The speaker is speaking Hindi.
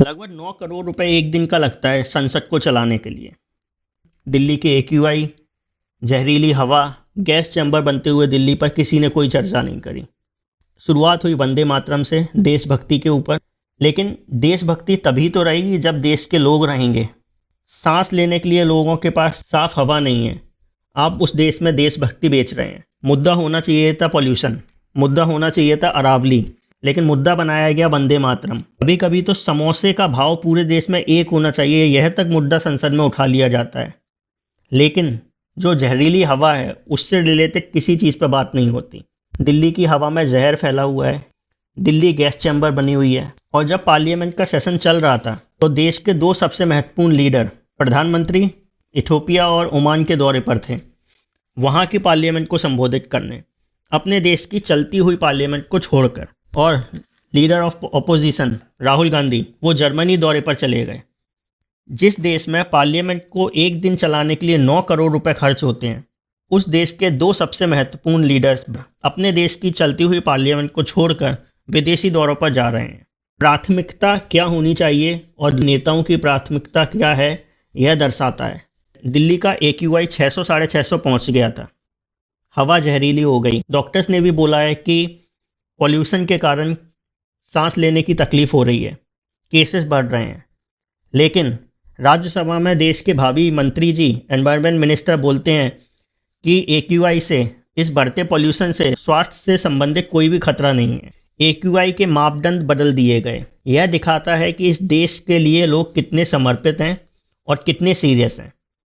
लगभग 9 करोड़ रुपए एक दिन का लगता है संसद को चलाने के लिए। दिल्ली के AQI, जहरीली हवा, गैस चैम्बर बनते हुए दिल्ली पर किसी ने कोई चर्चा नहीं करी। शुरुआत हुई वंदे मातरम से देशभक्ति के ऊपर, लेकिन देशभक्ति तभी तो रहेगी जब देश के लोग रहेंगे। सांस लेने के लिए लोगों के पास साफ हवा नहीं है, आप उस देश में देशभक्ति बेच रहे हैं। मुद्दा होना चाहिए था पॉल्यूशन, मुद्दा होना चाहिए था अरावली, लेकिन मुद्दा बनाया गया वंदे मातरम। कभी कभी तो समोसे का भाव पूरे देश में एक होना चाहिए, यह तक मुद्दा संसद में उठा लिया जाता है। लेकिन जो जहरीली हवा है उससे रिलेटेड किसी चीज़ पर बात नहीं होती। दिल्ली की हवा में जहर फैला हुआ है, दिल्ली गैस चैम्बर बनी हुई है। और जब पार्लियामेंट का सेशन चल रहा था तो देश के 2 सबसे महत्वपूर्ण लीडर, प्रधानमंत्री इथोपिया और ओमान के दौरे पर थे, वहाँ की पार्लियामेंट को संबोधित करने। अपने देश की चलती हुई पार्लियामेंट को छोड़कर। और leader of opposition Rahul Gandhi वो जर्मनी दौरे पर चले गए। जिस देश में पार्लियामेंट को एक दिन चलाने के लिए 9 करोड़ रुपए खर्च होते हैं, उस देश के 2 सबसे महत्वपूर्ण लीडर्स अपने देश की चलती हुई पार्लियामेंट को छोड़कर विदेशी दौरों पर जा रहे हैं। प्राथमिकता क्या होनी चाहिए और नेताओं की प्राथमिकता क्या है, यह दर्शाता है। दिल्ली का AQI 600 साढ़े 600 पहुँच गया था, हवा जहरीली हो गई। डॉक्टर्स ने भी बोला है कि पॉल्यूशन के कारण सांस लेने की तकलीफ़ हो रही है, केसेस बढ़ रहे हैं। लेकिन राज्यसभा में देश के भावी मंत्री जी, एनवायरनमेंट मिनिस्टर, बोलते हैं कि AQI से, इस बढ़ते पॉल्यूशन से स्वास्थ्य से संबंधित कोई भी खतरा नहीं है। AQI के मापदंड बदल दिए गए। यह दिखाता है कि इस देश के लिए लोग कितने समर्पित हैं और कितने सीरियस हैं।